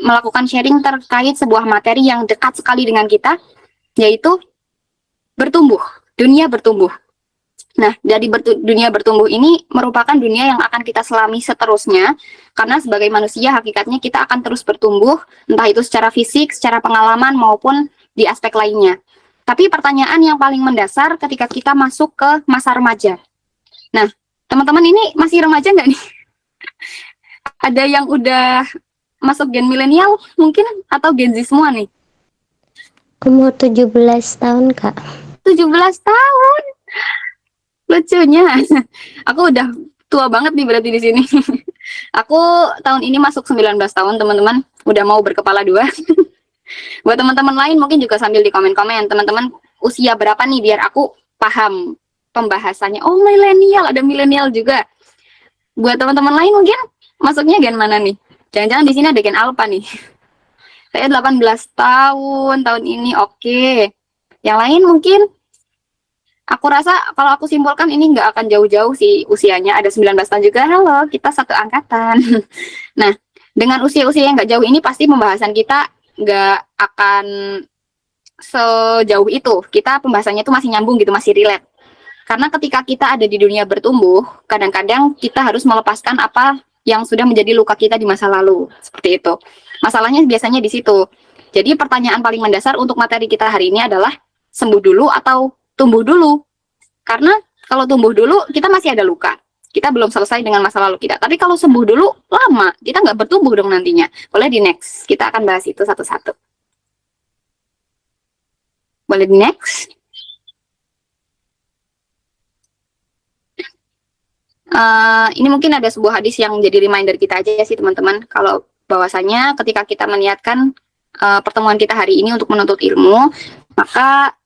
melakukan sharing terkait sebuah materi yang dekat sekali dengan kita, yaitu bertumbuh, dunia bertumbuh. Nah, dari dunia bertumbuh ini merupakan dunia yang akan kita selami seterusnya, karena sebagai manusia hakikatnya kita akan terus bertumbuh, entah itu secara fisik, secara pengalaman, maupun di aspek lainnya. Tapi pertanyaan yang paling mendasar ketika kita masuk ke masa remaja. Nah, teman-teman ini masih remaja nggak nih? Ada yang udah masuk gen milenial mungkin, atau Gen Z semua nih? Umur 17 tahun, Kak. 17 tahun. Lucunya, aku udah tua banget nih berarti di sini. Aku tahun ini masuk 19 tahun, teman-teman. Udah mau berkepala dua. Buat teman-teman lain mungkin juga sambil di komen-komen, teman-teman usia berapa nih biar aku paham pembahasannya. Oh, milenial, ada milenial juga. Buat teman-teman lain mungkin masuknya gen mana nih? Jangan-jangan di sini ada gen alpha nih. Saya 18 tahun tahun ini, oke. Yang lain mungkin aku rasa kalau aku simpulkan ini nggak akan jauh-jauh sih usianya. Ada 19 tahun juga, halo, kita satu angkatan. Nah, dengan usia-usia yang nggak jauh ini pasti pembahasan kita nggak akan sejauh itu. Kita pembahasannya itu masih nyambung gitu, masih relate. Karena ketika kita ada di dunia bertumbuh, kadang-kadang kita harus melepaskan apa yang sudah menjadi luka kita di masa lalu. Seperti itu. Masalahnya biasanya di situ. Jadi pertanyaan paling mendasar untuk materi kita hari ini adalah sembuh dulu atau tumbuh dulu. Karena kalau tumbuh dulu, kita masih ada luka. Kita belum selesai dengan masa lalu kita. Tapi kalau sembuh dulu, lama. Kita nggak bertumbuh dong nantinya. Boleh di next. Kita akan bahas itu satu-satu. Boleh di next. Ini mungkin ada sebuah hadis yang jadi reminder kita aja sih teman-teman. Kalau bahwasanya ketika kita meniatkan pertemuan kita hari ini untuk menuntut ilmu, maka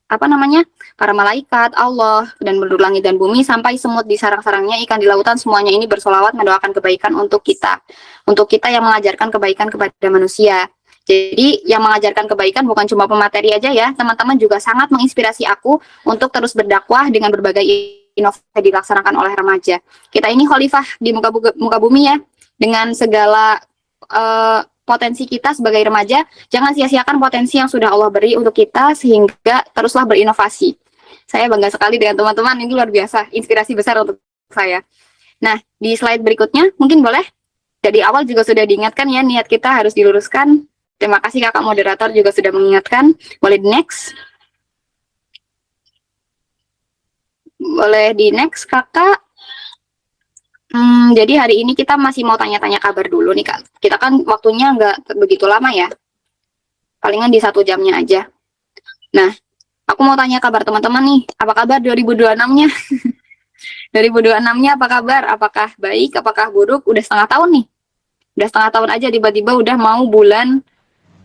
apa namanya, para malaikat, Allah, dan penduduk langit dan bumi, sampai semut di sarang-sarangnya, ikan di lautan, semuanya ini bersolawat mendoakan kebaikan untuk kita yang mengajarkan kebaikan kepada manusia. Jadi yang mengajarkan kebaikan bukan cuma pemateri aja ya, teman-teman juga sangat menginspirasi aku untuk terus berdakwah dengan berbagai inovasi dilaksanakan oleh remaja. Kita ini khalifah di muka bumi ya, dengan segala potensi kita sebagai remaja. Jangan sia-siakan potensi yang sudah Allah beri untuk kita, sehingga teruslah berinovasi. Saya bangga sekali dengan teman-teman, ini luar biasa, inspirasi besar untuk saya. Nah, di slide berikutnya mungkin boleh. Dari awal juga sudah diingatkan ya, niat kita harus diluruskan. Terima kasih kakak moderator juga sudah mengingatkan. Boleh di next. Boleh di next kakak. Jadi hari ini kita masih mau tanya-tanya kabar dulu nih kak. Kita kan waktunya nggak begitu lama ya. Palingan di 1 jamnya aja. Nah, aku mau tanya kabar teman-teman nih. Apa kabar 2026-nya? 2026-nya apa kabar? Apakah baik? Apakah buruk? Udah setengah tahun nih. Udah setengah tahun aja tiba-tiba udah mau bulan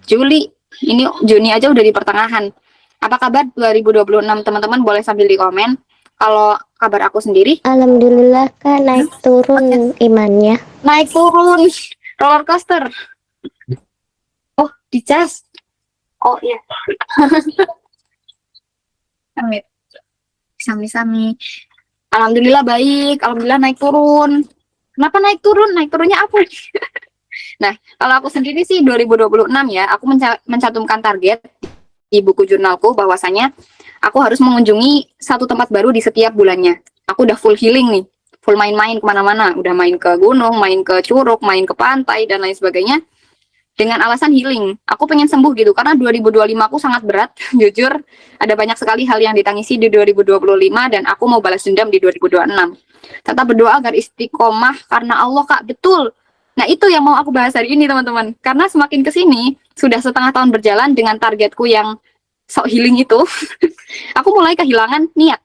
Juli. Ini Juni aja udah di pertengahan. Apa kabar 2026 teman-teman? Boleh sambil di komen. Kalau kabar aku sendiri, Alhamdulillah, Kak, naik turun imannya. naik turun roller coaster. Oh, dicas. Oh iya. Amit. Sami-sami. Alhamdulillah baik. Alhamdulillah naik turun. Kenapa naik turun? Naik turunnya apa? Nah, kalau aku sendiri sih 2026 ya, aku mencantumkan target di buku jurnalku bahwasanya aku harus mengunjungi satu tempat baru di setiap bulannya. Aku udah full healing nih, full main-main kemana-mana, udah main ke gunung, main ke curug, main ke pantai dan lain sebagainya. Dengan alasan healing, aku pengen sembuh gitu, karena 2025 aku sangat berat, jujur, ada banyak sekali hal yang ditangisi di 2025 dan aku mau balas dendam di 2026. Tetap berdoa agar istiqomah karena Allah kak, betul. Nah itu yang mau aku bahas hari ini teman-teman, karena semakin kesini, sudah setengah tahun berjalan dengan targetku yang sok healing itu, aku mulai kehilangan niat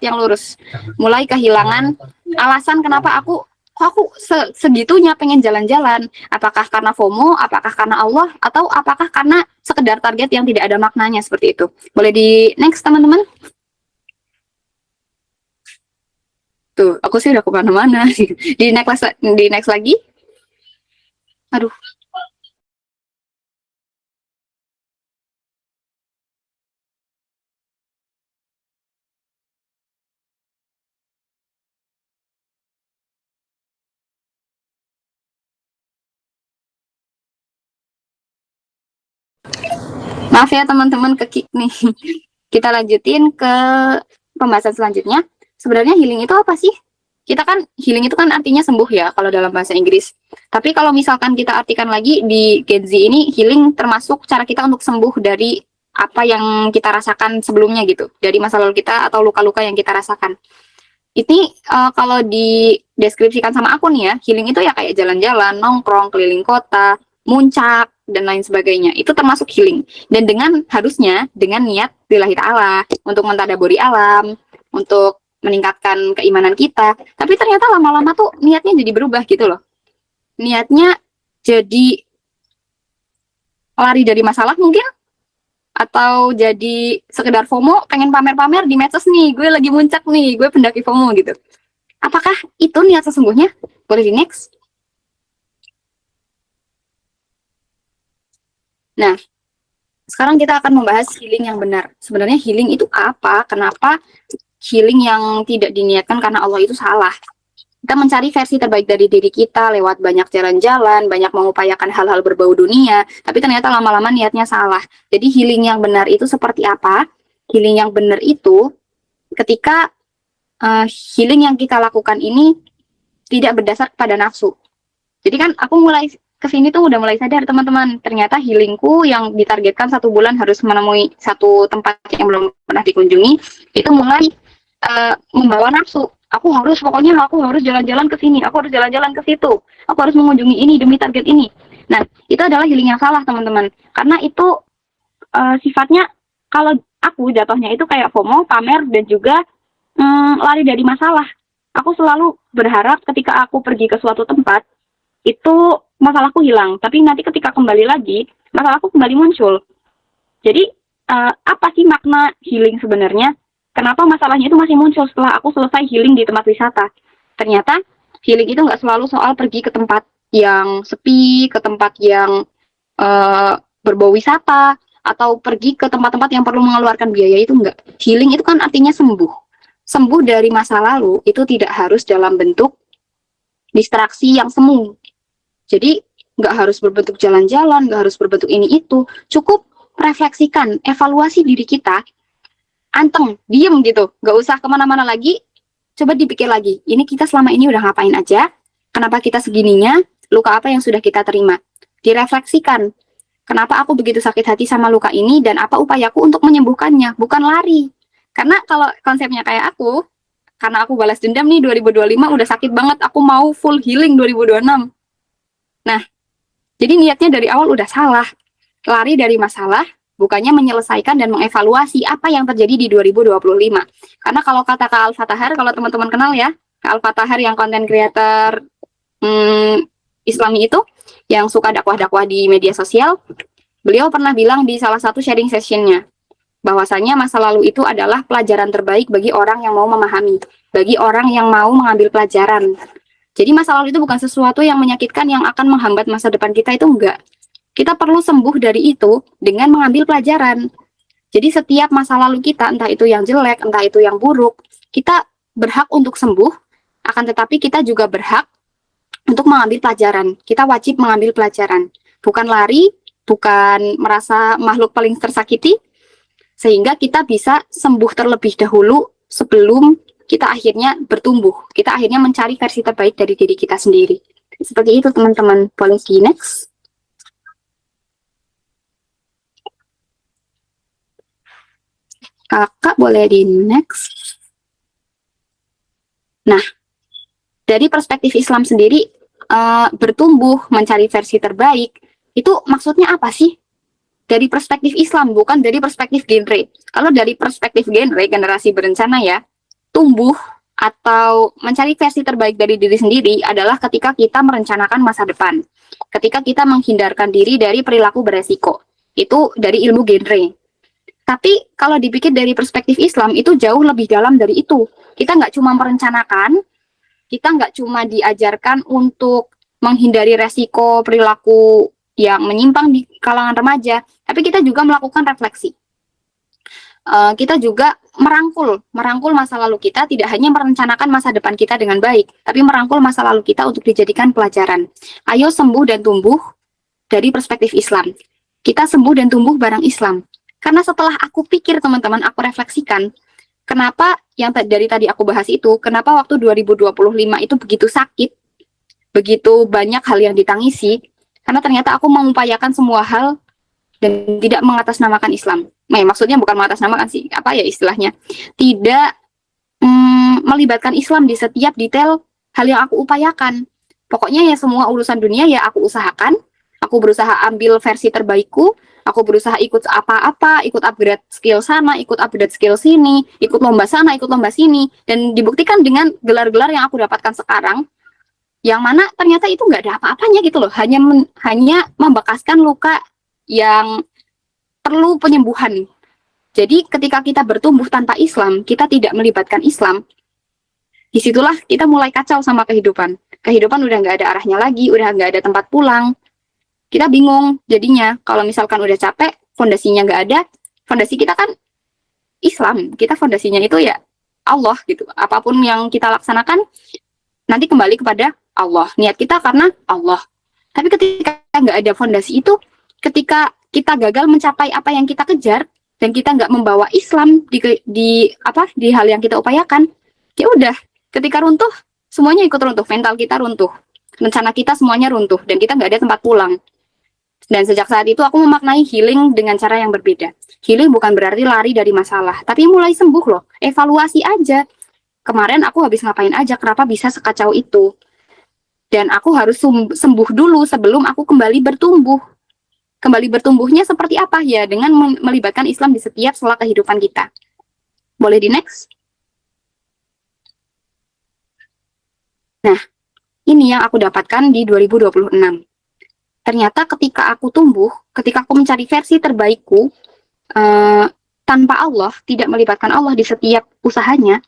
yang lurus, mulai kehilangan alasan kenapa aku segitunya pengen jalan-jalan. Apakah karena FOMO, apakah karena Allah, atau apakah karena sekedar target yang tidak ada maknanya, seperti itu. Boleh di next teman-teman. Tuh, aku sih udah kemana-mana. Di next lagi. Aduh, Maaf ya teman-teman kekik nih. Kita lanjutin ke pembahasan selanjutnya. Sebenarnya healing itu apa sih? Kita kan healing itu kan artinya sembuh ya kalau dalam bahasa Inggris. Tapi kalau misalkan kita artikan lagi di Gen Z ini, healing termasuk cara kita untuk sembuh dari apa yang kita rasakan sebelumnya gitu, dari masa lalu kita atau luka-luka yang kita rasakan. Ini kalau dideskripsikan sama aku nih ya, healing itu ya kayak jalan-jalan, nongkrong, keliling kota, muncak, dan lain sebagainya. Itu termasuk healing. Dan harusnya dengan niat lillahi ta'ala, untuk mentadaburi alam, untuk meningkatkan keimanan kita. Tapi ternyata lama-lama tuh niatnya jadi berubah gitu loh. Niatnya jadi lari dari masalah mungkin, atau jadi sekedar FOMO, pengen pamer-pamer di medsos nih, gue lagi muncak nih, gue pendaki FOMO gitu. Apakah itu niat sesungguhnya? Boleh di next. Nah, sekarang kita akan membahas healing yang benar. Sebenarnya healing itu apa? Kenapa healing yang tidak diniatkan karena Allah itu salah? Kita mencari versi terbaik dari diri kita lewat banyak jalan-jalan, banyak mengupayakan hal-hal berbau dunia, tapi ternyata lama-lama niatnya salah. Jadi healing yang benar itu seperti apa? Healing yang benar itu ketika healing yang kita lakukan ini tidak berdasar pada nafsu. Jadi kan aku mulai kesini tuh udah mulai sadar teman-teman, ternyata healingku yang ditargetkan 1 bulan harus menemui satu tempat yang belum pernah dikunjungi, itu mulai membawa nafsu. Aku harus jalan-jalan ke sini, aku harus jalan-jalan ke situ, aku harus mengunjungi ini demi target ini. Nah, itu adalah healing yang salah teman-teman, karena itu sifatnya kalau aku jatuhnya itu kayak FOMO, pamer, dan juga lari dari masalah. Aku selalu berharap ketika aku pergi ke suatu tempat, itu masalahku hilang, tapi nanti ketika kembali lagi, masalahku kembali muncul. Jadi, apa sih makna healing sebenarnya? Kenapa masalahnya itu masih muncul setelah aku selesai healing di tempat wisata? Ternyata healing itu nggak selalu soal pergi ke tempat yang sepi, ke tempat yang berbau wisata, atau pergi ke tempat-tempat yang perlu mengeluarkan biaya, itu enggak. Healing itu kan artinya sembuh. Sembuh dari masa lalu itu tidak harus dalam bentuk distraksi yang semu. Jadi nggak harus berbentuk jalan-jalan, nggak harus berbentuk ini itu. Cukup refleksikan, evaluasi diri kita, anteng, diem gitu, nggak usah kemana-mana lagi. Coba dipikir lagi, ini kita selama ini udah ngapain aja, kenapa kita segininya, luka apa yang sudah kita terima. Direfleksikan, kenapa aku begitu sakit hati sama luka ini, dan apa upayaku untuk menyembuhkannya, bukan lari. Karena kalau konsepnya kayak aku, karena aku balas dendam nih 2025 udah sakit banget, aku mau full healing 2026. Nah, jadi niatnya dari awal udah salah. Lari dari masalah, bukannya menyelesaikan dan mengevaluasi apa yang terjadi di 2025. Karena kalau kata Kak Al-Fatahar, kalau teman-teman kenal ya, Kak Al-Fatahar yang konten creator Islami itu, yang suka dakwah-dakwah di media sosial, beliau pernah bilang di salah satu sharing sessionnya, bahwasanya masa lalu itu adalah pelajaran terbaik bagi orang yang mau memahami, bagi orang yang mau mengambil pelajaran. Jadi masa lalu itu bukan sesuatu yang menyakitkan yang akan menghambat masa depan kita, itu enggak. Kita perlu sembuh dari itu dengan mengambil pelajaran. Jadi setiap masa lalu kita, entah itu yang jelek, entah itu yang buruk, kita berhak untuk sembuh, akan tetapi kita juga berhak untuk mengambil pelajaran. Kita wajib mengambil pelajaran. Bukan lari, bukan merasa makhluk paling tersakiti, sehingga kita bisa sembuh terlebih dahulu sebelum kita akhirnya bertumbuh. Kita akhirnya mencari versi terbaik dari diri kita sendiri. Seperti itu teman-teman. Boleh di next. Kakak boleh di next. Nah, dari perspektif Islam sendiri, bertumbuh, mencari versi terbaik, itu maksudnya apa sih? Dari perspektif Islam, bukan dari perspektif genre. Kalau dari perspektif genre, generasi berencana ya, tumbuh atau mencari versi terbaik dari diri sendiri adalah ketika kita merencanakan masa depan. Ketika kita menghindarkan diri dari perilaku beresiko. Itu dari ilmu genre. Tapi kalau dipikir dari perspektif Islam, itu jauh lebih dalam dari itu. Kita nggak cuma merencanakan, kita nggak cuma diajarkan untuk menghindari resiko perilaku yang menyimpang di kalangan remaja, tapi kita juga melakukan refleksi. Kita juga merangkul masa lalu kita, tidak hanya merencanakan masa depan kita dengan baik, tapi merangkul masa lalu kita untuk dijadikan pelajaran. Ayo sembuh dan tumbuh dari perspektif Islam. kita sembuh dan tumbuh bareng Islam. Karena setelah aku pikir teman-teman, aku refleksikan, kenapa yang dari tadi aku bahas itu, kenapa waktu 2025 itu begitu sakit, begitu banyak hal yang ditangisi, karena ternyata aku mengupayakan semua hal dan tidak mengatasnamakan Islam. Nah, maksudnya bukan mengatasnamakan sih, apa ya istilahnya, tidak melibatkan Islam di setiap detail hal yang aku upayakan. Pokoknya ya semua urusan dunia ya aku usahakan, aku berusaha ambil versi terbaikku, aku berusaha ikut apa-apa, ikut upgrade skill sana, ikut upgrade skill sini, ikut lomba sana, ikut lomba sini, dan dibuktikan dengan gelar-gelar yang aku dapatkan sekarang, yang mana ternyata itu nggak ada apa-apanya gitu loh, hanya membekaskan luka yang perlu penyembuhan. Jadi ketika kita bertumbuh tanpa Islam, kita tidak melibatkan Islam, disitulah kita mulai kacau sama kehidupan. Kehidupan udah nggak ada arahnya lagi, udah nggak ada tempat pulang. Kita bingung jadinya kalau misalkan udah capek, fondasinya nggak ada, fondasi kita kan Islam, kita fondasinya itu ya Allah gitu. Apapun yang kita laksanakan, nanti kembali kepada Allah. Niat kita karena Allah. Tapi ketika nggak ada fondasi itu, ketika kita gagal mencapai apa yang kita kejar, dan kita nggak membawa Islam di hal yang kita upayakan, ya udah, ketika runtuh, semuanya ikut runtuh, mental kita runtuh, rencana kita semuanya runtuh, dan kita nggak ada tempat pulang. Dan sejak saat itu aku memaknai healing dengan cara yang berbeda. Healing bukan berarti lari dari masalah, tapi mulai sembuh loh, evaluasi aja. Kemarin aku habis ngapain aja, kenapa bisa sekacau itu? Dan aku harus sembuh dulu sebelum aku kembali bertumbuh. Kembali bertumbuhnya seperti apa ya? Dengan melibatkan Islam di setiap sela kehidupan kita. Boleh di next? Nah, ini yang aku dapatkan di 2026. Ternyata ketika aku tumbuh, ketika aku mencari versi terbaikku, tanpa Allah, tidak melibatkan Allah di setiap usahanya,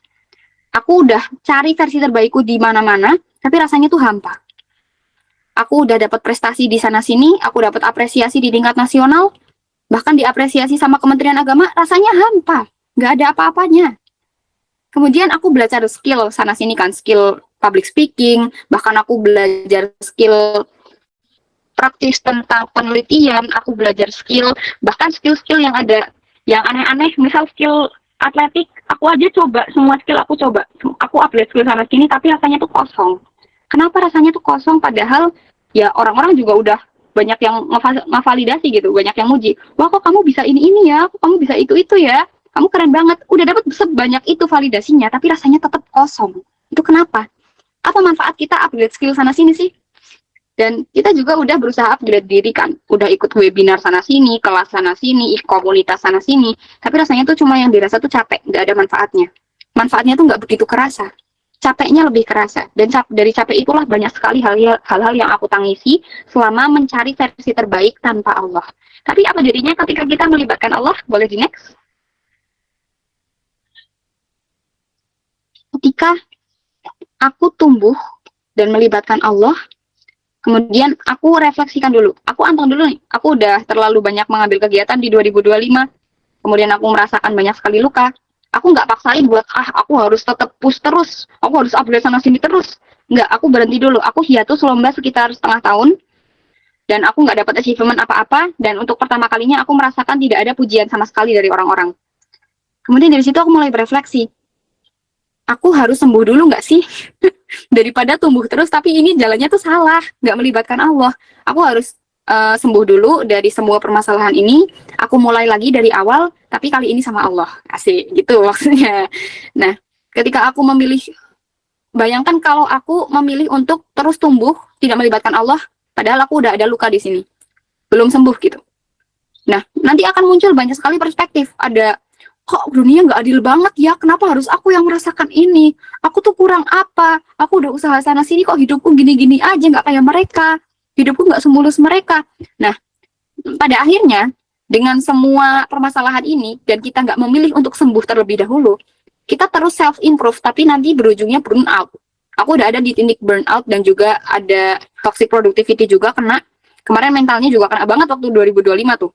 aku udah cari versi terbaikku di mana-mana, tapi rasanya tuh hampa. Aku udah dapat prestasi di sana-sini, aku dapat apresiasi di tingkat nasional, bahkan diapresiasi sama Kementerian Agama, rasanya hampa, nggak ada apa-apanya. Kemudian aku belajar skill sana-sini kan, skill public speaking, bahkan aku belajar skill praktis tentang penelitian, aku belajar skill, bahkan skill-skill yang ada, yang aneh-aneh, misal skill atletik, aku aja coba, semua skill aku coba, aku upgrade skill sana-sini, tapi rasanya tuh kosong. Kenapa rasanya tuh kosong, padahal ya orang-orang juga udah banyak yang ngevalidasi gitu, banyak yang muji. Wah kok kamu bisa ini ya, kok kamu bisa itu ya, kamu keren banget. Udah dapat sebanyak itu validasinya, tapi rasanya tetap kosong. Itu kenapa? Apa manfaat kita upgrade skill sana-sini sih? Dan kita juga udah berusaha upgrade diri kan, udah ikut webinar sana-sini, kelas sana-sini, komunitas sana-sini, tapi rasanya tuh cuma yang dirasa tuh capek, nggak ada manfaatnya. Manfaatnya tuh nggak begitu kerasa. Capeknya lebih kerasa, dan dari capek itulah banyak sekali hal-hal yang aku tangisi selama mencari versi terbaik tanpa Allah. Tapi apa jadinya ketika kita melibatkan Allah? Boleh di next? Ketika aku tumbuh dan melibatkan Allah, kemudian aku refleksikan dulu, aku anteng dulu nih, aku udah terlalu banyak mengambil kegiatan di 2025, kemudian aku merasakan banyak sekali luka. Aku nggak paksain buat, aku harus tetap push terus, aku harus upgrade sana sini terus. Nggak, aku berhenti dulu. Aku hiatus lomba sekitar setengah tahun, dan aku nggak dapat achievement apa-apa, dan untuk pertama kalinya aku merasakan tidak ada pujian sama sekali dari orang-orang. Kemudian dari situ aku mulai berefleksi, aku harus sembuh dulu nggak sih? Daripada tumbuh terus, tapi ini jalannya tuh salah, nggak melibatkan Allah. Aku harus sembuh dulu dari semua permasalahan ini, aku mulai lagi dari awal, tapi kali ini sama Allah. Asik, gitu maksudnya. Nah, ketika aku memilih, bayangkan kalau aku memilih untuk terus tumbuh, tidak melibatkan Allah, padahal aku udah ada luka di sini, belum sembuh gitu. Nah, nanti akan muncul banyak sekali perspektif. Ada, kok dunia nggak adil banget ya, kenapa harus aku yang merasakan ini? Aku tuh kurang apa? Aku udah usaha sana-sini, kok hidupku gini-gini aja, nggak kayak mereka. Hidupku nggak semulus mereka. Nah, pada akhirnya, dengan semua permasalahan ini, dan kita nggak memilih untuk sembuh terlebih dahulu, kita terus self-improve, tapi nanti berujungnya burn out. Aku udah ada di titik burnout, dan juga ada toxic productivity juga kena. Kemarin mentalnya juga kena banget waktu 2025 tuh.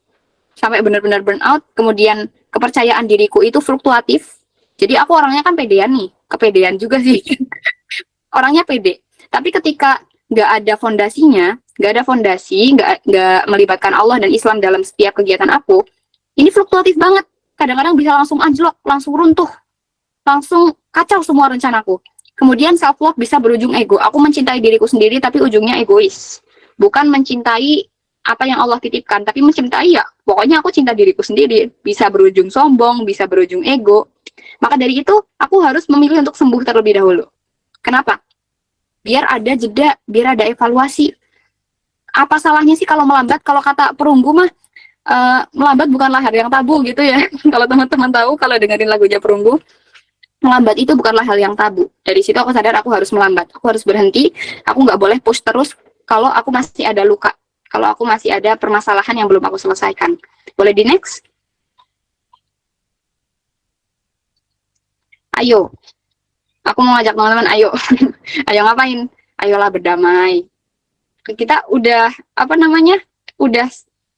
Sampai benar-benar burnout, kemudian kepercayaan diriku itu fluktuatif. Jadi aku orangnya kan pedean nih, kepedean juga sih. Orangnya pede. Tapi ketika nggak ada fondasinya, nggak ada fondasi, nggak melibatkan Allah dan Islam dalam setiap kegiatan aku, ini fluktuatif banget. Kadang-kadang bisa langsung anjlok, langsung runtuh, langsung kacau semua rencanaku. Kemudian self love bisa berujung ego. Aku mencintai diriku sendiri tapi ujungnya egois. Bukan mencintai apa yang Allah titipkan, tapi mencintai ya pokoknya aku cinta diriku sendiri. Bisa berujung sombong, bisa berujung ego. Maka dari itu aku harus memilih untuk sembuh terlebih dahulu. Kenapa? Biar ada jeda, biar ada evaluasi. Apa salahnya sih kalau melambat? Kalau kata perunggu mah melambat bukanlah hal yang tabu gitu ya. Kalau teman-teman tahu, kalau dengerin lagunya perunggu, melambat itu bukanlah hal yang tabu. Dari situ aku sadar aku harus melambat, aku harus berhenti, aku nggak boleh push terus kalau aku masih ada luka, kalau aku masih ada permasalahan yang belum aku selesaikan. Boleh di next? Ayo, aku mau ngajak teman-teman, ayo. Ayo ngapain? Ayolah berdamai. Kita udah, apa namanya, udah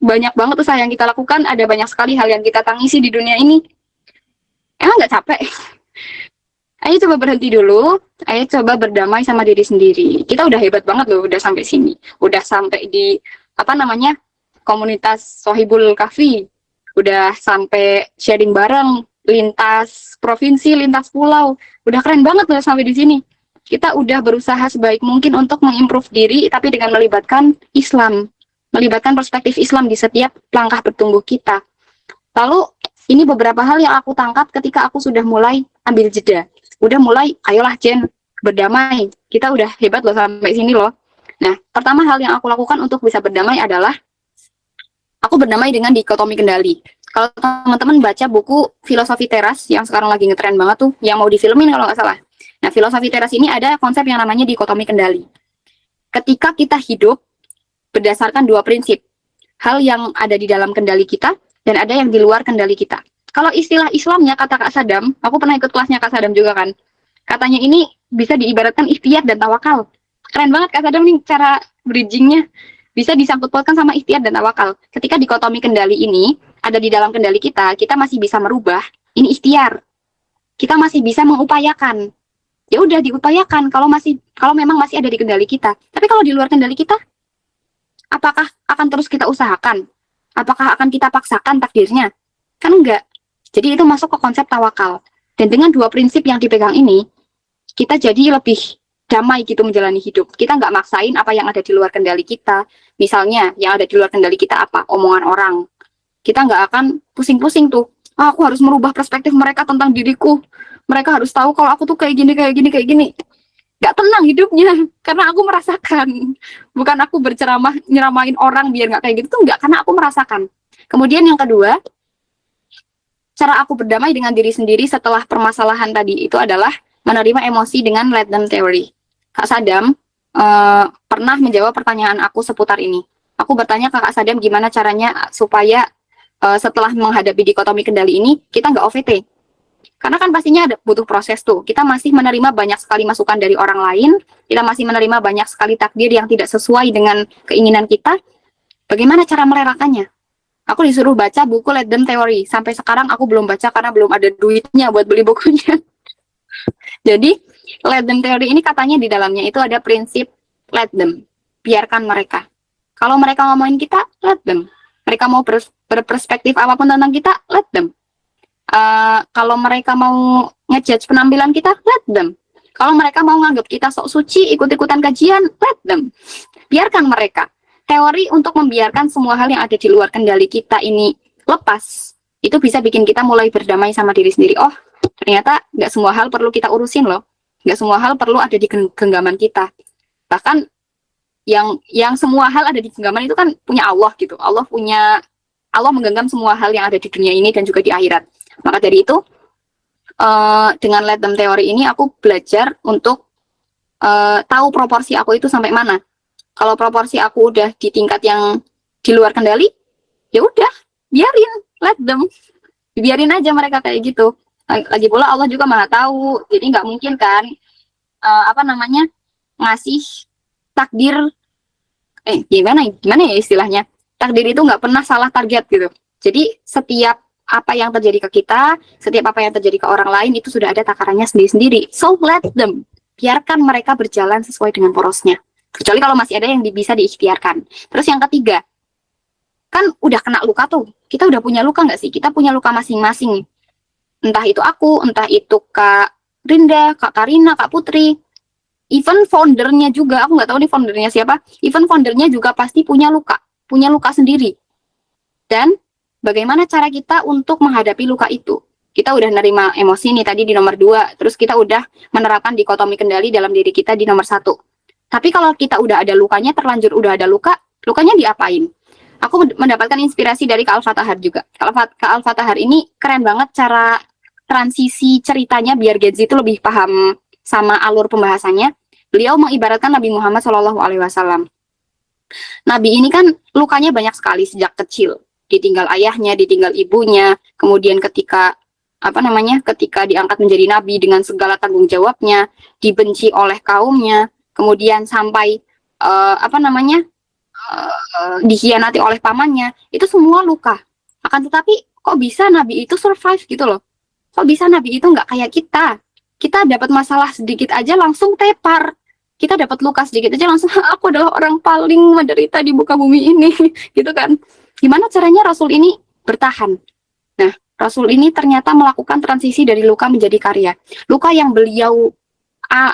banyak banget usaha yang kita lakukan, ada banyak sekali hal yang kita tangisi di dunia ini. Emang nggak capek? Ayo coba berhenti dulu, ayo coba berdamai sama diri sendiri. Kita udah hebat banget loh, udah sampai sini. Udah sampai di, apa namanya, komunitas Sohibul Kahfi. Udah sampai sharing bareng, lintas provinsi, lintas pulau. Udah keren banget loh sampai di sini. Kita udah berusaha sebaik mungkin untuk mengimprove diri, tapi dengan melibatkan Islam. Melibatkan perspektif Islam di setiap langkah bertumbuh kita. Lalu, ini beberapa hal yang aku tangkap ketika aku sudah mulai ambil jeda. Udah mulai, ayolah Jen, berdamai. Kita udah hebat loh sampai sini loh. Nah, pertama hal yang aku lakukan untuk bisa berdamai adalah aku berdamai dengan dikotomi kendali. Kalau teman-teman baca buku Filosofi Teras yang sekarang lagi ngetren banget tuh, yang mau difilmin kalau nggak salah. Nah, Filosofi Teras ini ada konsep yang namanya dikotomi kendali. Ketika kita hidup berdasarkan dua prinsip, hal yang ada di dalam kendali kita dan ada yang di luar kendali kita. Kalau istilah Islamnya kata Kak Sadam, aku pernah ikut kelasnya Kak Sadam juga kan. Katanya ini bisa diibaratkan ikhtiar dan tawakal. Keren banget Kak Sadam nih cara bridgingnya. Bisa disangkut pautkan sama ikhtiar dan tawakal. Ketika dikotomi kendali ini ada di dalam kendali kita masih bisa merubah. Ini ikhtiar. Kita masih bisa mengupayakan. Ya udah diupayakan kalau memang masih ada di kendali kita. Tapi kalau di luar kendali kita, apakah akan terus kita usahakan? Apakah akan kita paksakan takdirnya? Kan enggak. Jadi itu masuk ke konsep tawakal. Dan dengan dua prinsip yang dipegang ini, kita jadi lebih damai gitu menjalani hidup. Kita nggak maksain apa yang ada di luar kendali kita. Misalnya, yang ada di luar kendali kita apa? Omongan orang. Kita nggak akan pusing-pusing tuh. Aku harus merubah perspektif mereka tentang diriku. Mereka harus tahu kalau aku tuh kayak gini, kayak gini, kayak gini. Nggak tenang hidupnya. Karena aku merasakan. Bukan aku berceramah, nyeramain orang biar nggak kayak gitu. Tuh nggak, karena aku merasakan. Kemudian yang kedua, cara aku berdamai dengan diri sendiri setelah permasalahan tadi itu adalah menerima emosi dengan let them theory. Kak Sadam pernah menjawab pertanyaan aku seputar ini. Aku bertanya ke Kak Sadam gimana caranya supaya setelah menghadapi dikotomi kendali ini, kita nggak OVT. Karena kan pastinya butuh proses tuh. Kita masih menerima banyak sekali masukan dari orang lain, kita masih menerima banyak sekali takdir yang tidak sesuai dengan keinginan kita. Bagaimana cara merelakannya? Aku disuruh baca buku Let Them Theory. Sampai sekarang aku belum baca karena belum ada duitnya buat beli bukunya. Jadi, Let Them Theory ini katanya di dalamnya itu ada prinsip let them. Biarkan mereka. Kalau mereka ngomongin kita, let them. Mereka mau berperspektif apapun tentang kita, let them. Kalau mereka mau ngejudge penampilan kita, let them. Kalau mereka mau nganggap kita sok suci, ikut-ikutan kajian, let them. Biarkan mereka. Teori untuk membiarkan semua hal yang ada di luar kendali kita ini lepas, itu bisa bikin kita mulai berdamai sama diri sendiri. Oh, ternyata nggak semua hal perlu kita urusin loh. Nggak semua hal perlu ada di genggaman kita. Bahkan yang semua hal ada di genggaman itu kan punya Allah gitu. Allah menggenggam semua hal yang ada di dunia ini dan juga di akhirat. Maka dari itu, dengan let them teori ini aku belajar untuk tahu proporsi aku itu sampai mana. Kalau proporsi aku udah di tingkat yang di luar kendali, ya udah, biarin, let them. Biarin aja mereka kayak gitu. Lagi pula Allah juga Maha tahu, jadi nggak mungkin kan ngasih takdir gimana ya istilahnya, takdir itu nggak pernah salah target gitu. Jadi setiap apa yang terjadi ke kita, setiap apa yang terjadi ke orang lain itu sudah ada takarannya sendiri-sendiri. So let them, biarkan mereka berjalan sesuai dengan porosnya. Kecuali kalau masih ada yang bisa diikhtiarkan. Terus yang ketiga, kan udah kena luka tuh. Kita udah punya luka nggak sih? Kita punya luka masing-masing. Entah itu aku, entah itu Kak Rinda, Kak Karina, Kak Putri. Even foundernya juga, aku nggak tahu nih foundernya siapa. Even foundernya juga pasti punya luka sendiri. Dan bagaimana cara kita untuk menghadapi luka itu? Kita udah nerima emosi nih tadi di nomor 2, terus kita udah menerapkan dikotomi kendali dalam diri kita di nomor 1. Tapi kalau kita udah ada lukanya, terlanjur udah ada luka, lukanya diapain? Aku mendapatkan inspirasi dari Kak Al-Fatahar juga. Kak Al-Fatahar ini keren banget cara transisi ceritanya biar Gen Z itu lebih paham sama alur pembahasannya. Beliau mengibaratkan Nabi Muhammad SAW. Nabi ini kan lukanya banyak sekali sejak kecil. Ditinggal ayahnya, ditinggal ibunya, kemudian ketika ketika diangkat menjadi nabi dengan segala tanggung jawabnya, dibenci oleh kaumnya, kemudian sampai dikhianati oleh pamannya, itu semua luka. Akan tetapi kok bisa nabi itu survive gitu loh? Kok bisa nabi itu nggak kayak kita? Kita dapat masalah sedikit aja langsung tepar. Kita dapat luka sedikit aja langsung aku adalah orang paling menderita di muka bumi ini gitu kan. Gimana caranya Rasul ini bertahan? Nah, Rasul ini ternyata melakukan transisi dari luka menjadi karya. Luka yang beliau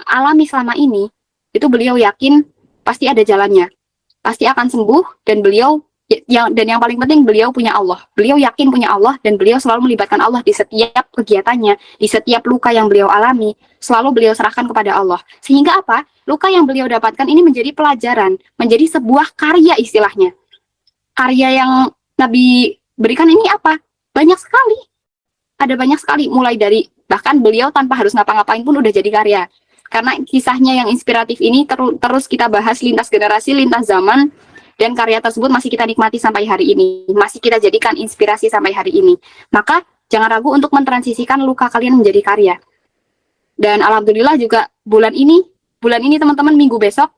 alami selama ini, itu beliau yakin pasti ada jalannya. Pasti akan sembuh, dan yang paling penting beliau punya Allah. Beliau yakin punya Allah, dan beliau selalu melibatkan Allah di setiap kegiatannya, di setiap luka yang beliau alami, selalu beliau serahkan kepada Allah. Sehingga apa? Luka yang beliau dapatkan ini menjadi pelajaran, menjadi sebuah karya istilahnya. Karya yang Nabi berikan ini apa? Banyak sekali. Ada banyak sekali, mulai dari bahkan beliau tanpa harus ngapa-ngapain pun udah jadi karya. Karena kisahnya yang inspiratif ini terus kita bahas lintas generasi, lintas zaman, dan karya tersebut masih kita nikmati sampai hari ini. Masih kita jadikan inspirasi sampai hari ini. Maka jangan ragu untuk mentransisikan luka kalian menjadi karya. Dan alhamdulillah juga bulan ini teman-teman, minggu besok,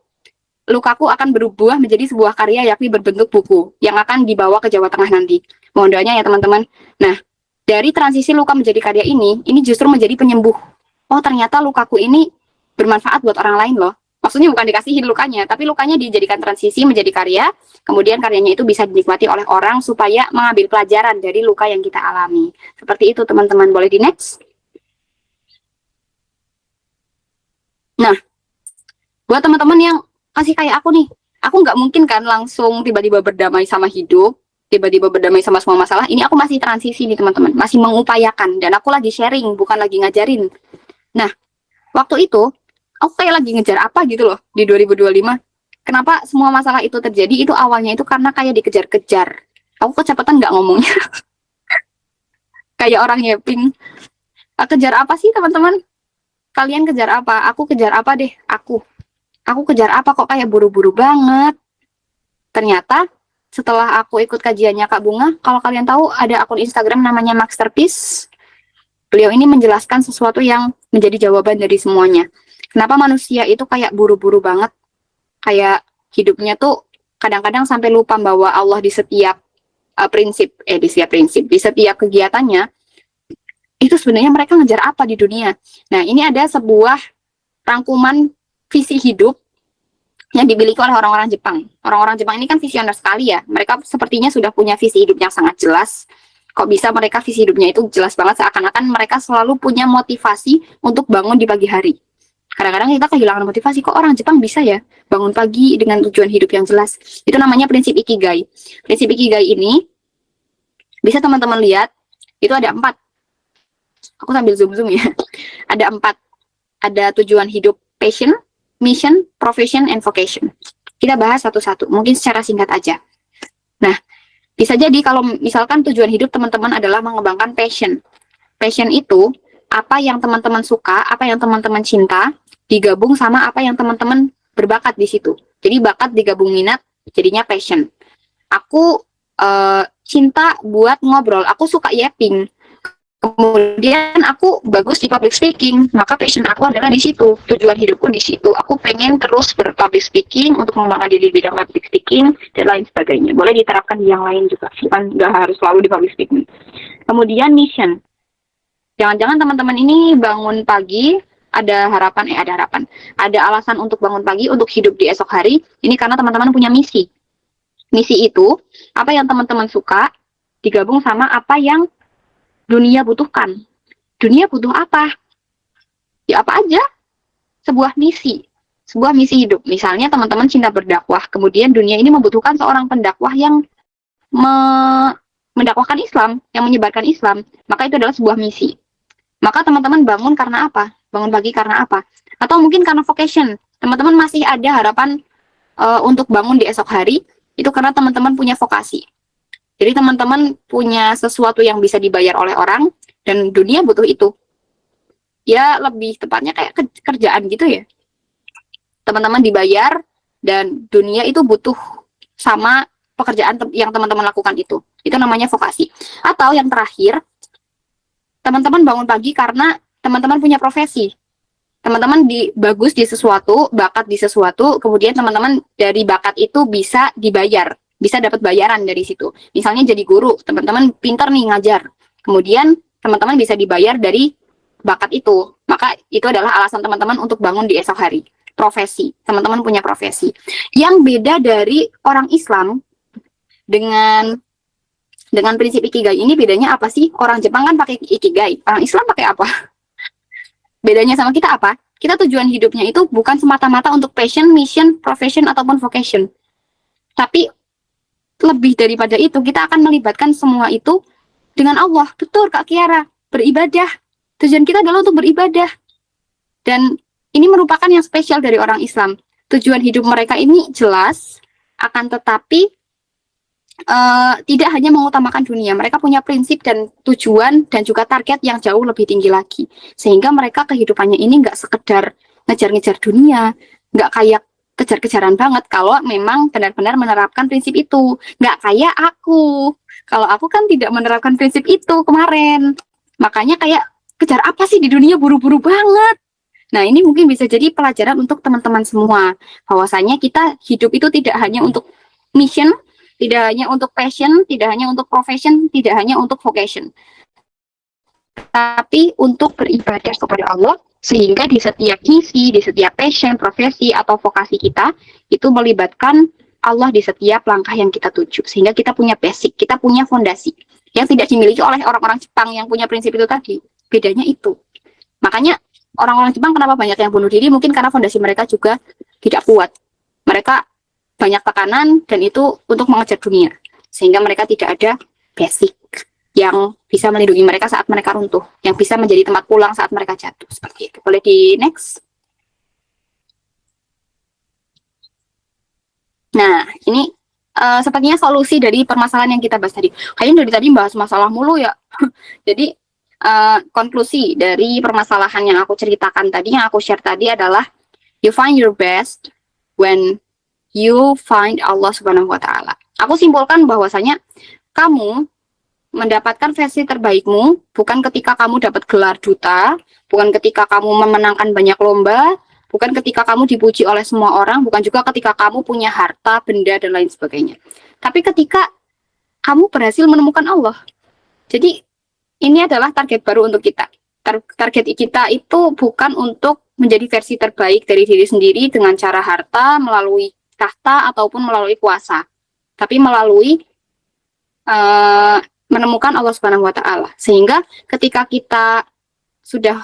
lukaku akan berubah menjadi sebuah karya yakni berbentuk buku yang akan dibawa ke Jawa Tengah nanti. Mohon doanya ya teman-teman. Nah, dari transisi luka menjadi karya ini justru menjadi penyembuh. Oh, ternyata lukaku ini bermanfaat buat orang lain loh. Maksudnya bukan dikasihin lukanya, tapi lukanya dijadikan transisi menjadi karya, kemudian karyanya itu bisa dinikmati oleh orang supaya mengambil pelajaran dari luka yang kita alami. Seperti itu teman-teman, boleh di next? Nah, buat teman-teman yang masih kayak aku nih, aku nggak mungkin kan langsung tiba-tiba berdamai sama hidup, tiba-tiba berdamai sama semua masalah. Ini aku masih transisi nih teman-teman, masih mengupayakan, dan aku lagi sharing, bukan lagi ngajarin. Nah, waktu itu aku kayak lagi ngejar apa gitu loh di 2025. Kenapa semua masalah itu terjadi? Itu awalnya itu karena kayak dikejar-kejar. Aku kecepatan nggak ngomongnya. Kayak orang yapping. Kejar apa sih teman-teman? Kalian kejar apa? Aku kejar apa deh? Aku kejar apa kok kayak buru-buru banget? Ternyata setelah aku ikut kajiannya Kak Bunga, kalau kalian tahu ada akun Instagram namanya Masterpiece. Beliau ini menjelaskan sesuatu yang menjadi jawaban dari semuanya. Kenapa manusia itu kayak buru-buru banget? Kayak hidupnya tuh kadang-kadang sampai lupa bahwa Allah di setiap di setiap kegiatannya, itu sebenarnya mereka ngejar apa di dunia. Nah, ini ada sebuah rangkuman visi hidup yang dimiliki oleh orang-orang Jepang. Orang-orang Jepang ini kan visioner sekali ya. Mereka sepertinya sudah punya visi hidup yang sangat jelas. Kok bisa mereka visi hidupnya itu jelas banget, seakan-akan mereka selalu punya motivasi untuk bangun di pagi hari. Kadang-kadang kita kehilangan motivasi, kok orang Jepang bisa ya bangun pagi dengan tujuan hidup yang jelas. Itu namanya prinsip Ikigai. Prinsip Ikigai ini bisa teman-teman lihat, itu ada 4. Aku sambil zoom-zoom ya. Ada 4. Ada tujuan hidup, passion, mission, profession, and vocation. Kita bahas satu-satu, mungkin secara singkat aja. Nah, bisa jadi kalau misalkan tujuan hidup teman-teman adalah mengembangkan passion. Passion itu apa yang teman-teman suka, apa yang teman-teman cinta, digabung sama apa yang teman-teman berbakat di situ. Jadi bakat digabung minat, jadinya passion. Aku cinta buat ngobrol, aku suka yapping. Kemudian aku bagus di public speaking, maka passion aku adalah di situ, tujuan hidupku di situ. Aku pengen terus berpublic speaking untuk mengembangkan diri di bidang public speaking dan lain sebagainya. Boleh diterapkan di yang lain juga, bukan nggak harus selalu di public speaking. Kemudian mission. Jangan-jangan teman-teman ini bangun pagi, ada alasan untuk bangun pagi, untuk hidup di esok hari, ini karena teman-teman punya misi. Misi itu, apa yang teman-teman suka, digabung sama apa yang dunia butuhkan. Dunia butuh apa? Ya apa aja, sebuah misi. Sebuah misi hidup. Misalnya teman-teman cinta berdakwah, kemudian dunia ini membutuhkan seorang pendakwah yang mendakwahkan Islam, yang menyebarkan Islam, maka itu adalah sebuah misi. Maka teman-teman bangun karena apa? Bangun pagi karena apa? Atau mungkin karena vocation. Teman-teman masih ada harapan untuk bangun di esok hari, itu karena teman-teman punya vokasi. Jadi teman-teman punya sesuatu yang bisa dibayar oleh orang, dan dunia butuh itu. Ya lebih tepatnya kayak kerjaan gitu ya. Teman-teman dibayar, dan dunia itu butuh sama pekerjaan yang teman-teman lakukan itu. Itu namanya vokasi. Atau yang terakhir, teman-teman bangun pagi karena teman-teman punya profesi. Teman-teman bagus di sesuatu, bakat di sesuatu, kemudian teman-teman dari bakat itu bisa dibayar, bisa dapat bayaran dari situ. Misalnya jadi guru, teman-teman pintar nih ngajar. Kemudian teman-teman bisa dibayar dari bakat itu. Maka itu adalah alasan teman-teman untuk bangun di esok hari. Profesi, teman-teman punya profesi. Yang beda dari orang Islam dengan prinsip ikigai ini, bedanya apa sih? Orang Jepang kan pakai ikigai, orang Islam pakai apa? Bedanya sama kita apa? Kita tujuan hidupnya itu bukan semata-mata untuk passion, mission, profession, ataupun vocation. Tapi lebih daripada itu, kita akan melibatkan semua itu dengan Allah. Betul, Kak Kiara. Beribadah. Tujuan kita adalah untuk beribadah. Dan ini merupakan yang spesial dari orang Islam. Tujuan hidup mereka ini jelas, akan tetapi tidak hanya mengutamakan dunia, mereka punya prinsip dan tujuan dan juga target yang jauh lebih tinggi lagi, sehingga mereka kehidupannya ini nggak sekedar ngejar-ngejar dunia, nggak kayak kejar-kejaran banget. Kalau memang benar-benar menerapkan prinsip itu, nggak kayak aku. Kalau aku kan tidak menerapkan prinsip itu kemarin, makanya kayak kejar apa sih di dunia, buru-buru banget. Nah, ini mungkin bisa jadi pelajaran untuk teman-teman semua, bahwasanya kita hidup itu tidak hanya untuk mission, tidak hanya untuk passion, tidak hanya untuk profession, tidak hanya untuk vocation, tapi untuk beribadah kepada Allah, sehingga di setiap misi, di setiap passion, profesi, atau vokasi kita, itu melibatkan Allah di setiap langkah yang kita tuju, sehingga kita punya basic, kita punya fondasi, yang tidak dimiliki oleh orang-orang Jepang yang punya prinsip itu tadi. Bedanya itu. Makanya orang-orang Jepang kenapa banyak yang bunuh diri, mungkin karena fondasi mereka juga tidak kuat. Mereka banyak tekanan, dan itu untuk mengejar dunia, sehingga mereka tidak ada basic yang bisa melindungi mereka saat mereka runtuh, yang bisa menjadi tempat pulang saat mereka jatuh. Seperti itu. Boleh di next. Nah, ini sepertinya solusi dari permasalahan yang kita bahas tadi. Kayaknya dari tadi bahas masalah mulu ya. Jadi konklusi dari permasalahan yang aku ceritakan tadi, yang aku share tadi adalah, you find your best when you find Allah Subhanahu wa Ta'ala. Aku simpulkan bahwasanya kamu mendapatkan versi terbaikmu bukan ketika kamu dapat gelar duta, bukan ketika kamu memenangkan banyak lomba, bukan ketika kamu dipuji oleh semua orang, bukan juga ketika kamu punya harta, benda, dan lain sebagainya. Tapi ketika kamu berhasil menemukan Allah. Jadi ini adalah target baru untuk kita. Target kita itu bukan untuk menjadi versi terbaik dari diri sendiri dengan cara harta, melalui tahta, ataupun melalui kuasa, tapi melalui menemukan Allah Subhanahu wa Ta'ala. Sehingga ketika kita sudah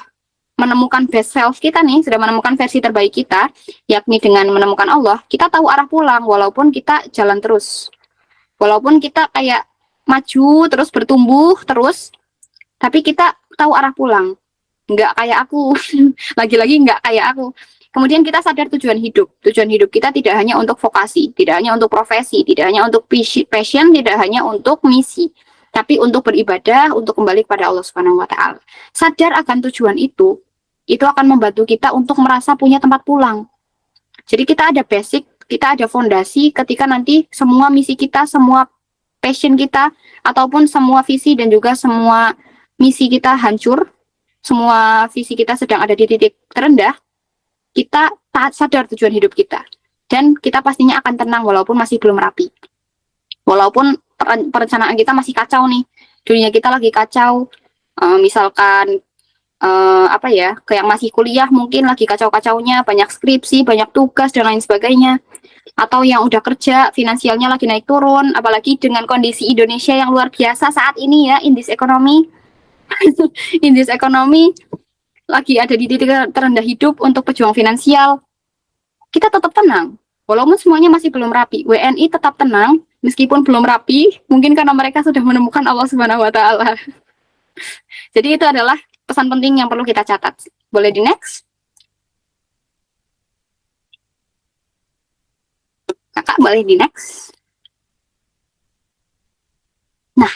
menemukan best self kita nih, sudah menemukan versi terbaik kita, yakni dengan menemukan Allah, kita tahu arah pulang, walaupun kita jalan terus, walaupun kita kayak maju terus, bertumbuh terus, tapi kita tahu arah pulang. Nggak kayak aku, lagi-lagi nggak kayak aku. Kemudian kita sadar tujuan hidup. Tujuan hidup kita tidak hanya untuk vokasi, tidak hanya untuk profesi, tidak hanya untuk passion, tidak hanya untuk misi, tapi untuk beribadah, untuk kembali kepada Allah Subhanahu wa Ta'ala. Sadar akan tujuan itu akan membantu kita untuk merasa punya tempat pulang. Jadi kita ada basic, kita ada fondasi ketika nanti semua misi kita, semua passion kita, ataupun semua visi dan juga semua misi kita hancur, semua visi kita sedang ada di titik terendah, kita sadar tujuan hidup kita, dan kita pastinya akan tenang walaupun masih belum rapi, walaupun perencanaan kita masih kacau nih, dunia kita lagi kacau, misalkan apa ya, kayak masih kuliah mungkin lagi kacau-kacaunya, banyak skripsi, banyak tugas dan lain sebagainya, atau yang udah kerja finansialnya lagi naik turun, apalagi dengan kondisi Indonesia yang luar biasa saat ini ya, indeks ekonomi indeks ekonomi lagi ada di titik terendah hidup. Untuk pejuang finansial, kita tetap tenang walaupun semuanya masih belum rapi. WNI tetap tenang meskipun belum rapi, mungkin karena mereka sudah menemukan Allah Subhanahu wa taala. Jadi itu adalah pesan penting yang perlu kita catat. Boleh di next? Kakak boleh di next? Nah,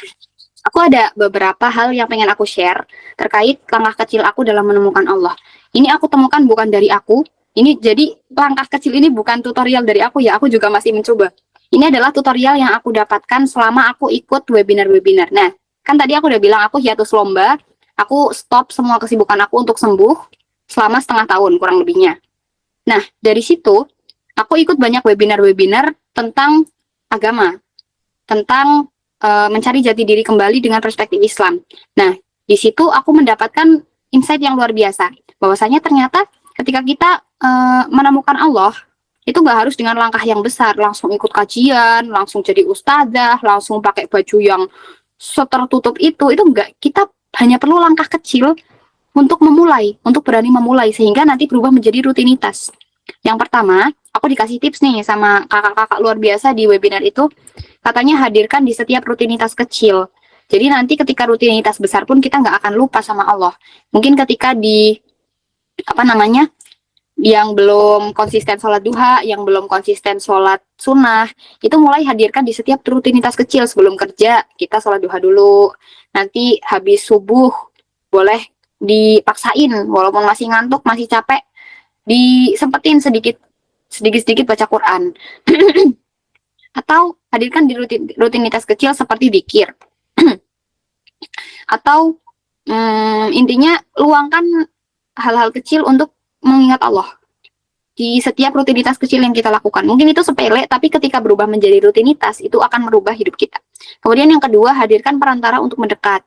aku ada beberapa hal yang pengen aku share terkait langkah kecil aku dalam menemukan Allah. Ini aku temukan bukan dari aku. Ini jadi langkah kecil ini bukan tutorial dari aku ya, aku juga masih mencoba. Ini adalah tutorial yang aku dapatkan selama aku ikut webinar-webinar. Nah, kan tadi aku udah bilang aku hiatus lomba, aku stop semua kesibukan aku untuk sembuh selama setengah tahun kurang lebihnya. Nah, dari situ aku ikut banyak webinar-webinar tentang agama, tentang mencari jati diri kembali dengan perspektif Islam. Nah, di situ aku mendapatkan insight yang luar biasa, bahwasanya ternyata ketika kita menemukan Allah, itu nggak harus dengan langkah yang besar, langsung ikut kajian, langsung jadi ustazah, langsung pakai baju yang setertutup itu enggak. Kita hanya perlu langkah kecil untuk memulai, untuk berani memulai, sehingga nanti berubah menjadi rutinitas. Yang pertama, aku dikasih tips nih sama kakak-kakak luar biasa di webinar itu, katanya hadirkan di setiap rutinitas kecil. Jadi nanti ketika rutinitas besar pun kita nggak akan lupa sama Allah. Mungkin ketika di apa namanya, yang belum konsisten sholat duha, yang belum konsisten sholat sunnah, itu mulai hadirkan di setiap rutinitas kecil. Sebelum kerja kita sholat duha dulu, nanti habis subuh boleh dipaksain walaupun masih ngantuk, masih capek, disempetin sedikit baca Quran. Atau hadirkan di rutinitas kecil seperti zikir. Atau intinya luangkan hal-hal kecil untuk mengingat Allah di setiap rutinitas kecil yang kita lakukan. Mungkin itu sepele, tapi ketika berubah menjadi rutinitas, itu akan merubah hidup kita. Kemudian yang kedua, hadirkan perantara untuk mendekat.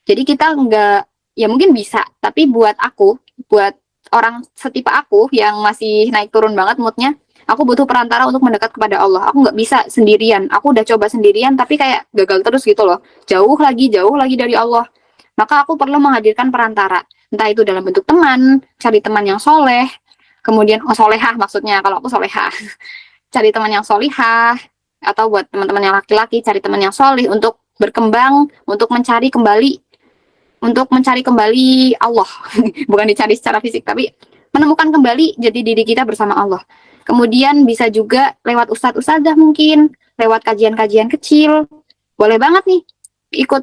Jadi kita nggak, ya mungkin bisa, tapi buat aku, buat orang setipe aku yang masih naik turun banget moodnya, aku butuh perantara untuk mendekat kepada Allah. Aku nggak bisa sendirian. Aku udah coba sendirian, tapi kayak gagal terus gitu loh. Jauh lagi dari Allah. Maka aku perlu menghadirkan perantara. Entah itu dalam bentuk teman, cari teman yang soleh, kemudian solehah maksudnya, kalau aku solehah. Cari teman yang solihah, atau buat teman-teman yang laki-laki, cari teman yang solih untuk berkembang, untuk mencari kembali Allah. Bukan dicari secara fisik, tapi menemukan kembali jati diri kita bersama Allah. Kemudian bisa juga lewat ustadz-ustadzah mungkin, lewat kajian-kajian kecil. Boleh banget nih,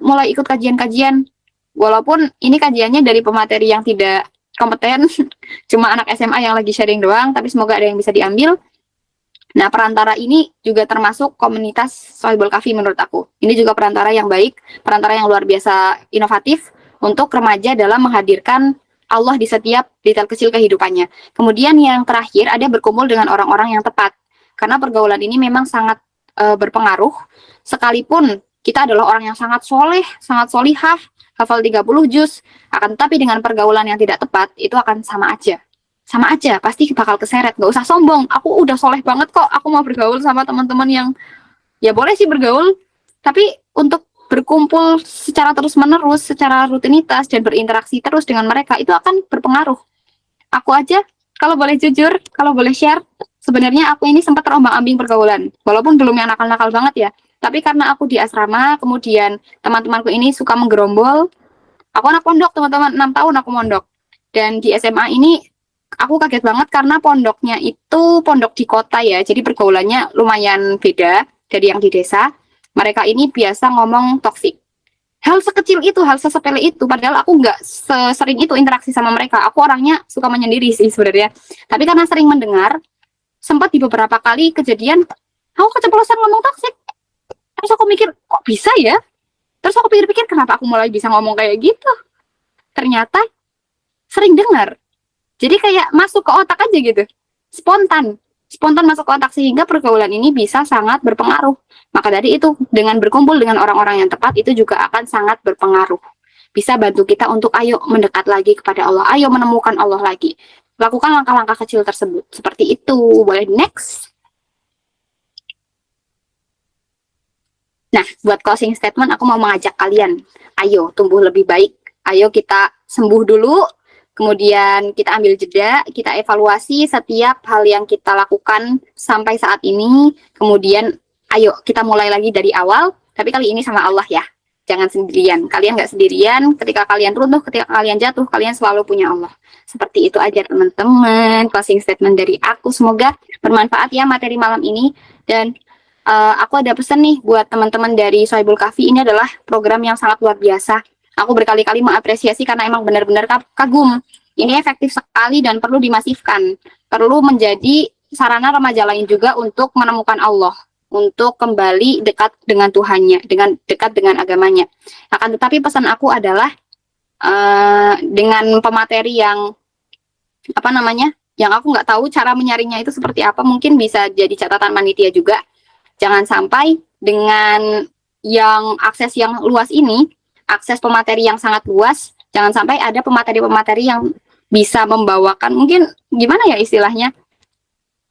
mulai ikut kajian-kajian. Walaupun ini kajiannya dari pemateri yang tidak kompeten, cuma anak SMA yang lagi sharing doang, tapi semoga ada yang bisa diambil. Nah, perantara ini juga termasuk komunitas Sohibul Kahfi menurut aku. Ini juga perantara yang baik, perantara yang luar biasa inovatif untuk remaja dalam menghadirkan Allah di setiap detail kecil kehidupannya. Kemudian yang terakhir, ada berkumpul dengan orang-orang yang tepat. Karena pergaulan ini memang sangat berpengaruh, sekalipun kita adalah orang yang sangat soleh, sangat solihah, hafal 30 juz, akan tetapi dengan pergaulan yang tidak tepat, itu akan sama aja, pasti bakal keseret. Gak usah sombong, aku udah soleh banget kok, aku mau bergaul sama teman-teman yang, ya boleh sih bergaul, tapi untuk berkumpul secara terus-menerus, secara rutinitas, dan berinteraksi terus dengan mereka, itu akan berpengaruh. Aku aja, kalau boleh jujur, kalau boleh share, sebenarnya aku ini sempat terombang-ambing pergaulan, walaupun belum yang nakal-nakal banget ya. Tapi karena aku di asrama, kemudian teman-temanku ini suka menggerombol. Aku anak pondok, teman-teman, 6 tahun aku mondok. Dan di SMA ini, aku kaget banget karena pondoknya itu pondok di kota ya. Jadi pergaulannya lumayan beda dari yang di desa. Mereka ini biasa ngomong toksik. Hal sekecil itu, hal sesepele itu, padahal aku nggak sesering itu interaksi sama mereka. Aku orangnya suka menyendiri sih sebenarnya. Tapi karena sering mendengar, sempat di beberapa kali kejadian, aku keceplosan ngomong toksik. Terus aku mikir, kok bisa ya? Terus aku pikir-pikir, kenapa aku mulai bisa ngomong kayak gitu? Ternyata sering dengar. Jadi kayak masuk ke otak aja gitu. Spontan masuk ke otak, sehingga pergaulan ini bisa sangat berpengaruh. Maka dari itu, dengan berkumpul dengan orang-orang yang tepat, itu juga akan sangat berpengaruh. bisa bantu kita untuk ayo mendekat lagi kepada Allah, ayo menemukan Allah lagi. Lakukan langkah-langkah kecil tersebut. Seperti itu. Boleh next? Nah, buat closing statement, aku mau mengajak kalian, ayo tumbuh lebih baik. Ayo kita sembuh dulu, kemudian kita ambil jeda, kita evaluasi setiap hal yang kita lakukan sampai saat ini, kemudian ayo kita mulai lagi dari awal, tapi kali ini sama Allah ya. Jangan sendirian, kalian nggak sendirian, ketika kalian runtuh, ketika kalian jatuh, kalian selalu punya Allah. Seperti itu aja teman-teman, closing statement dari aku. Semoga bermanfaat ya materi malam ini, dan aku ada pesan nih buat teman-teman dari Sohibul Kahfi. Ini adalah program yang sangat luar biasa. Aku berkali-kali mengapresiasi karena emang benar-benar kagum. Ini efektif sekali dan perlu dimasifkan. Perlu menjadi sarana remaja lain juga untuk menemukan Allah, untuk kembali dekat dengan Tuhannya, dengan dekat dengan agamanya. Akan tetapi pesan aku adalah dengan pemateri yang apa namanya, yang aku nggak tahu cara menyaringnya itu seperti apa, mungkin bisa jadi catatan panitia juga. Jangan sampai dengan yang akses yang luas ini, akses pemateri yang sangat luas, jangan sampai ada pemateri-pemateri yang bisa membawakan, mungkin gimana ya istilahnya,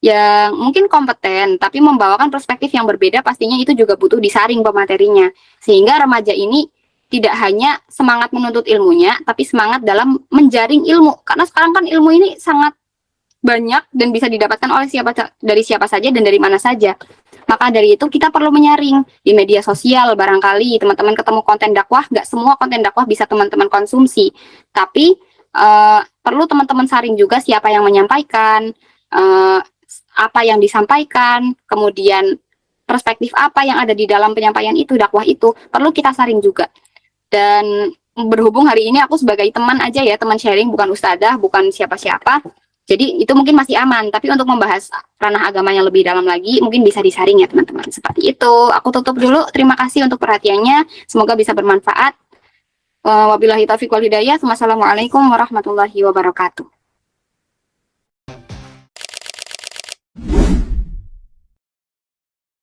yang mungkin kompeten, tapi membawakan perspektif yang berbeda, pastinya itu juga butuh disaring pematerinya. Sehingga remaja ini tidak hanya semangat menuntut ilmunya, tapi semangat dalam menjaring ilmu. Karena sekarang kan ilmu ini sangat banyak dan bisa didapatkan oleh dari siapa saja dan dari mana saja. Maka dari itu kita perlu menyaring di media sosial. Barangkali teman-teman ketemu konten dakwah, nggak semua konten dakwah bisa teman-teman konsumsi, tapi perlu teman-teman saring juga siapa yang menyampaikan, apa yang disampaikan, kemudian perspektif apa yang ada di dalam penyampaian itu, dakwah itu, perlu kita saring juga. Dan berhubung hari ini aku sebagai teman aja ya, teman sharing, bukan ustadzah, bukan siapa-siapa, jadi itu mungkin masih aman, tapi untuk membahas ranah agama yang lebih dalam lagi, mungkin bisa disaring ya teman-teman. Seperti itu. Aku tutup dulu. Terima kasih untuk perhatiannya. Semoga bisa bermanfaat. Wabillahi taufiq wal hidayah. Wassalamualaikum warahmatullahi wabarakatuh.